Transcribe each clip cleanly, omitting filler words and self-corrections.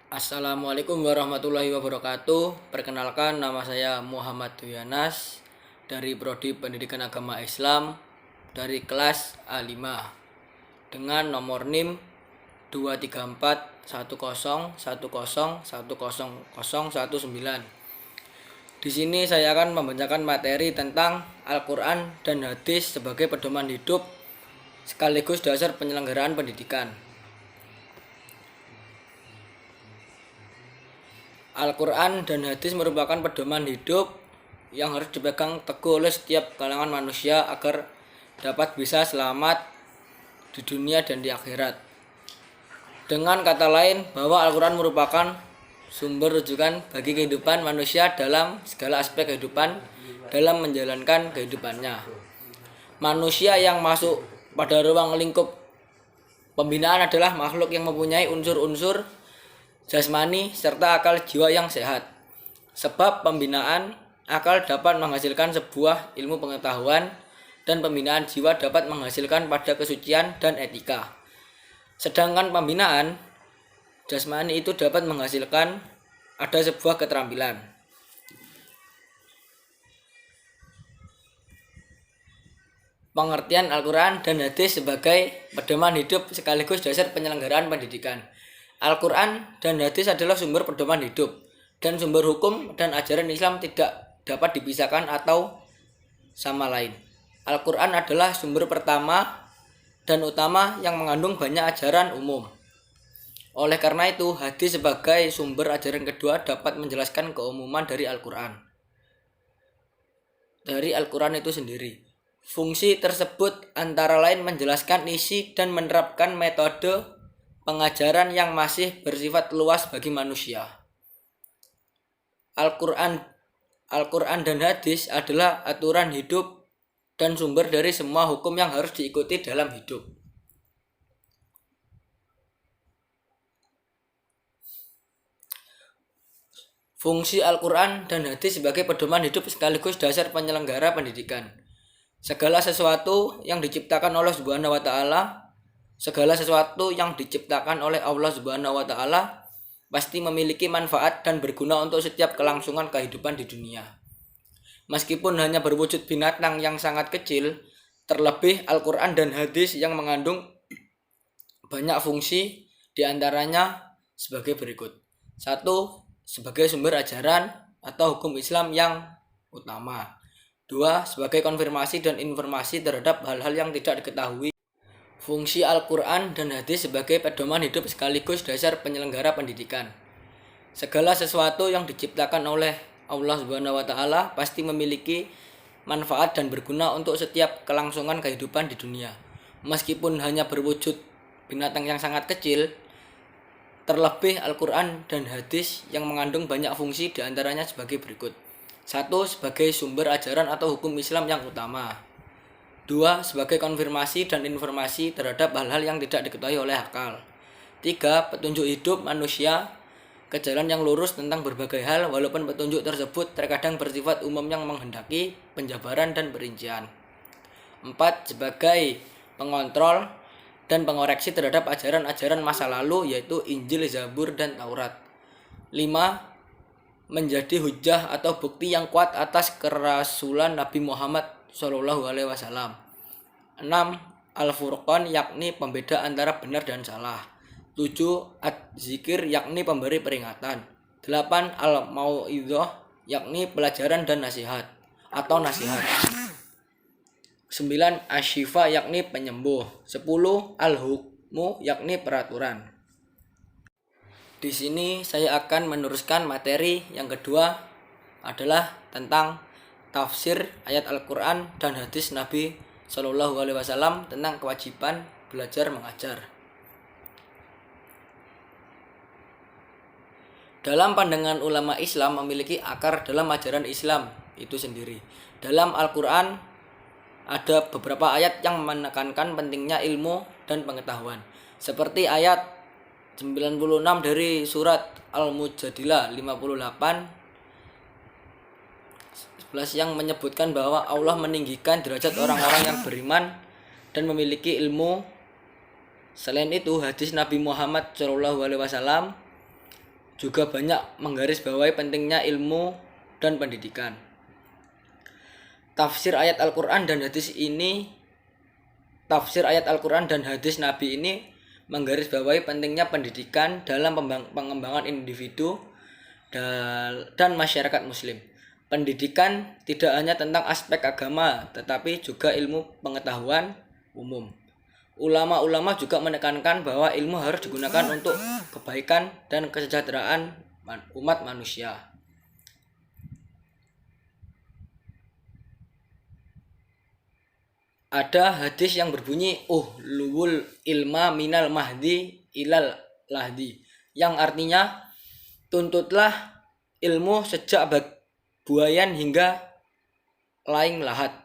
Assalamualaikum warahmatullahi wabarakatuh. Perkenalkan, nama saya Muhammad Duyanas dari Prodi Pendidikan Agama Islam dari kelas A5 dengan nomor NIM 2341010101019. Di sini saya akan membacakan materi tentang Al-Qur'an dan hadis sebagai pedoman hidup sekaligus dasar penyelenggaraan pendidikan. Al-Quran dan hadis merupakan pedoman hidup yang harus dipegang teguh oleh setiap kalangan manusia agar dapat bisa selamat di dunia dan di akhirat. Dengan kata lain, bahwa Al-Quran merupakan sumber rujukan bagi kehidupan manusia dalam segala aspek kehidupan dalam menjalankan kehidupannya. Manusia yang masuk pada ruang lingkup pembinaan adalah makhluk yang mempunyai unsur-unsur jasmani serta akal jiwa yang sehat. Sebab pembinaan akal dapat menghasilkan sebuah ilmu pengetahuan dan pembinaan jiwa dapat menghasilkan pada kesucian dan etika. Sedangkan pembinaan jasmani itu dapat menghasilkan ada sebuah keterampilan. Pengertian Al-Quran dan hadis sebagai pedoman hidup sekaligus dasar penyelenggaraan pendidikan. Al-Quran dan hadis adalah sumber pedoman hidup dan sumber hukum dan ajaran Islam tidak dapat dipisahkan atau sama lain. Al-Quran adalah sumber pertama dan utama yang mengandung banyak ajaran umum. Oleh karena itu, hadis sebagai sumber ajaran kedua dapat menjelaskan keumuman dari Al-Quran. Dari Al-Quran itu sendiri. Fungsi tersebut antara lain menjelaskan isi dan menerapkan metode pengajaran yang masih bersifat luas bagi manusia. Al-Quran dan hadis adalah aturan hidup dan sumber dari semua hukum yang harus diikuti dalam hidup. Fungsi Al-Quran dan hadis sebagai pedoman hidup sekaligus dasar penyelenggara pendidikan. Segala sesuatu yang diciptakan oleh Subhanahu wa Ta'ala Segala sesuatu yang diciptakan oleh Allah Subhanahu wa Ta'ala pasti memiliki manfaat dan berguna untuk setiap kelangsungan kehidupan di dunia. Meskipun hanya berwujud binatang yang sangat kecil, terlebih Al-Quran dan hadis yang mengandung banyak fungsi, diantaranya sebagai berikut. 1. Sebagai sumber ajaran atau hukum Islam yang utama. 2. Sebagai konfirmasi dan informasi terhadap hal-hal yang tidak diketahui. Fungsi Al-Quran dan hadis sebagai pedoman hidup sekaligus dasar penyelenggara pendidikan. Segala sesuatu yang diciptakan oleh Allah Subhanahu wa Ta'ala pasti memiliki manfaat dan berguna untuk setiap kelangsungan kehidupan di dunia. Meskipun hanya berwujud binatang yang sangat kecil, terlebih Al-Quran dan hadis yang mengandung banyak fungsi, diantaranya sebagai berikut. 1. Sebagai sumber ajaran atau hukum Islam yang utama. 2. Sebagai konfirmasi dan informasi terhadap hal-hal yang tidak diketahui oleh akal. 3. Petunjuk hidup manusia ke jalan yang lurus tentang berbagai hal, walaupun petunjuk tersebut terkadang bersifat umum yang menghendaki penjabaran dan perincian. 4. Sebagai pengontrol dan pengoreksi terhadap ajaran-ajaran masa lalu, yaitu Injil, Zabur, dan Taurat. 5. Menjadi hujah atau bukti yang kuat atas kerasulan Nabi Muhammad Shallallahu Alaihi Wasallam. 6. Al-Furqan, yakni pembeda antara benar dan salah. 7. Ad-Zikir, yakni pemberi peringatan. 8. Al-Mau'idhah, yakni pelajaran dan nasihat atau nasihat. 9. Asyifa, yakni penyembuh. 10. Al-Hukmu, yakni peraturan. Di sini saya akan meneruskan materi yang kedua adalah tentang tafsir ayat Al-Quran dan hadis Nabi Shallallahu Alaihi Wasallam tentang kewajiban belajar mengajar. Dalam pandangan ulama Islam memiliki akar dalam ajaran Islam itu sendiri. Dalam Al-Quran ada beberapa ayat yang menekankan pentingnya ilmu dan pengetahuan. Seperti ayat 96 dari surat Al-Mujadilah 58 yang menyebutkan bahwa Allah meninggikan derajat orang-orang yang beriman dan memiliki ilmu. Selain itu, hadis Nabi Muhammad SAW juga banyak menggarisbawahi pentingnya ilmu dan pendidikan. Tafsir ayat Al-Quran dan hadis Nabi ini menggarisbawahi pentingnya pendidikan dalam pengembangan individu dan masyarakat muslim. Pendidikan tidak hanya tentang aspek agama, tetapi juga ilmu pengetahuan umum. Ulama-ulama juga menekankan bahwa ilmu harus digunakan untuk kebaikan dan kesejahteraan umat manusia. Ada hadis yang berbunyi luwul ilma minal mahdi ilal lahdi, yang artinya tuntutlah ilmu sejak buayan hingga laing lahat.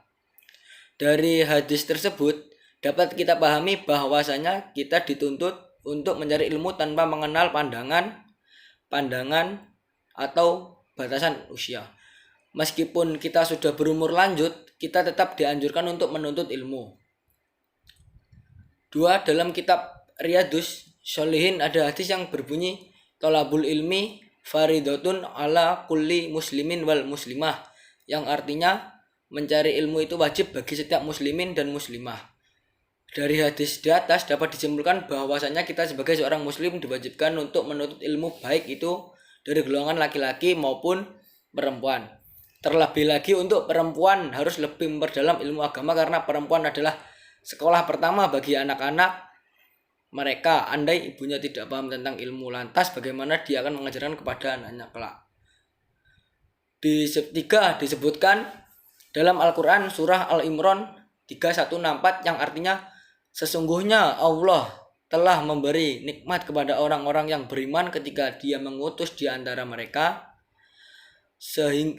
Dari hadis tersebut dapat kita pahami bahwasanya kita dituntut untuk mencari ilmu tanpa mengenal pandangan atau batasan usia. Meskipun kita sudah berumur lanjut, kita tetap dianjurkan untuk menuntut ilmu. Dalam kitab Riyadhus Sholihin ada hadis yang berbunyi tolabul ilmi faridotun ala kulli muslimin wal muslimah, yang artinya mencari ilmu itu wajib bagi setiap muslimin dan muslimah. Dari hadis di atas dapat disimpulkan bahwasanya kita sebagai seorang muslim diwajibkan untuk menuntut ilmu, baik itu dari golongan laki-laki maupun perempuan. Terlebih lagi untuk perempuan harus lebih memperdalam ilmu agama, karena perempuan adalah sekolah pertama bagi anak-anak mereka. Andai ibunya tidak paham tentang ilmu, lantas bagaimana dia akan mengajarkan kepada anaknya kelak. Disebutkan dalam Al-Quran surah Al-Imran 3164 yang artinya sesungguhnya Allah telah memberi nikmat kepada orang-orang yang beriman ketika Dia mengutus di antara mereka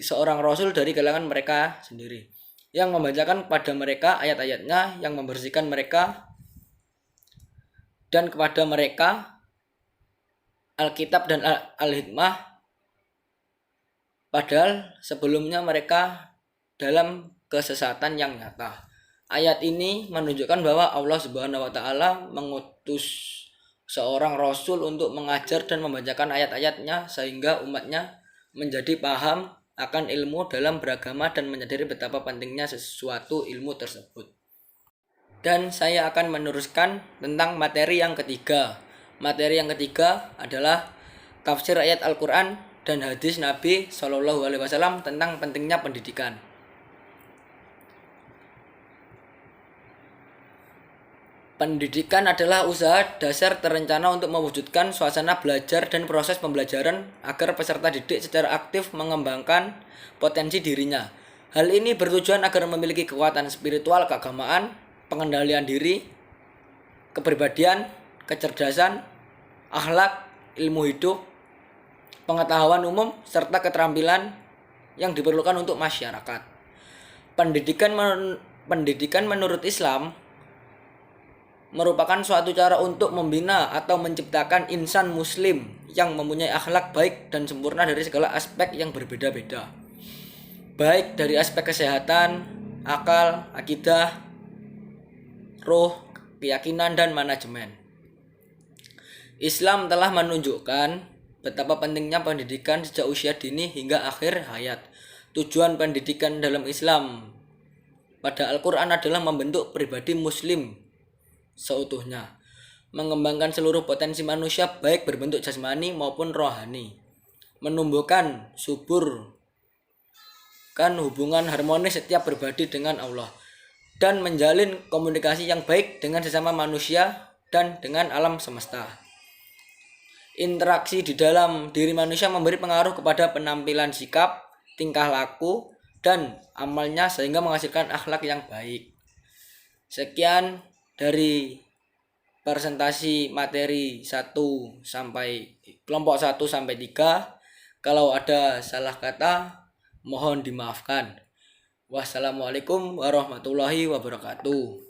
seorang rasul dari kalangan mereka sendiri, yang membacakan kepada mereka ayat-ayatnya, yang membersihkan mereka, dan kepada mereka Alkitab dan Al-Hikmah, padahal sebelumnya mereka dalam kesesatan yang nyata. Ayat ini menunjukkan bahwa Allah Subhanahu wa Ta'ala mengutus seorang rasul untuk mengajar dan membacakan ayat-ayatnya sehingga umatnya menjadi paham akan ilmu dalam beragama dan menyadari betapa pentingnya sesuatu ilmu tersebut. Dan saya akan meneruskan tentang materi yang ketiga. Materi yang ketiga adalah tafsir ayat Al-Quran dan hadis Nabi SAW tentang pentingnya pendidikan. Pendidikan adalah usaha dasar terencana untuk mewujudkan suasana belajar dan proses pembelajaran agar peserta didik secara aktif mengembangkan potensi dirinya. Hal ini bertujuan agar memiliki kekuatan spiritual, keagamaan, pengendalian diri, kepribadian, kecerdasan, akhlak, ilmu hidup, pengetahuan umum, serta keterampilan yang diperlukan untuk masyarakat. Pendidikan menurut Islam merupakan suatu cara untuk membina atau menciptakan insan muslim yang mempunyai akhlak baik dan sempurna dari segala aspek yang berbeda-beda, baik dari aspek kesehatan, akal, akidah, roh, keyakinan, dan manajemen. Islam telah menunjukkan betapa pentingnya pendidikan sejak usia dini hingga akhir hayat. Tujuan pendidikan dalam Islam pada Al-Quran adalah membentuk pribadi muslim seutuhnya, mengembangkan seluruh potensi manusia baik berbentuk jasmani maupun rohani, menumbuhkan hubungan harmonis setiap pribadi dengan Allah, dan menjalin komunikasi yang baik dengan sesama manusia dan dengan alam semesta. Interaksi di dalam diri manusia memberi pengaruh kepada penampilan sikap, tingkah laku, dan amalnya sehingga menghasilkan akhlak yang baik. Sekian dari presentasi materi kelompok 1 sampai 3. Kalau ada salah kata mohon dimaafkan. Wassalamualaikum warahmatullahi wabarakatuh.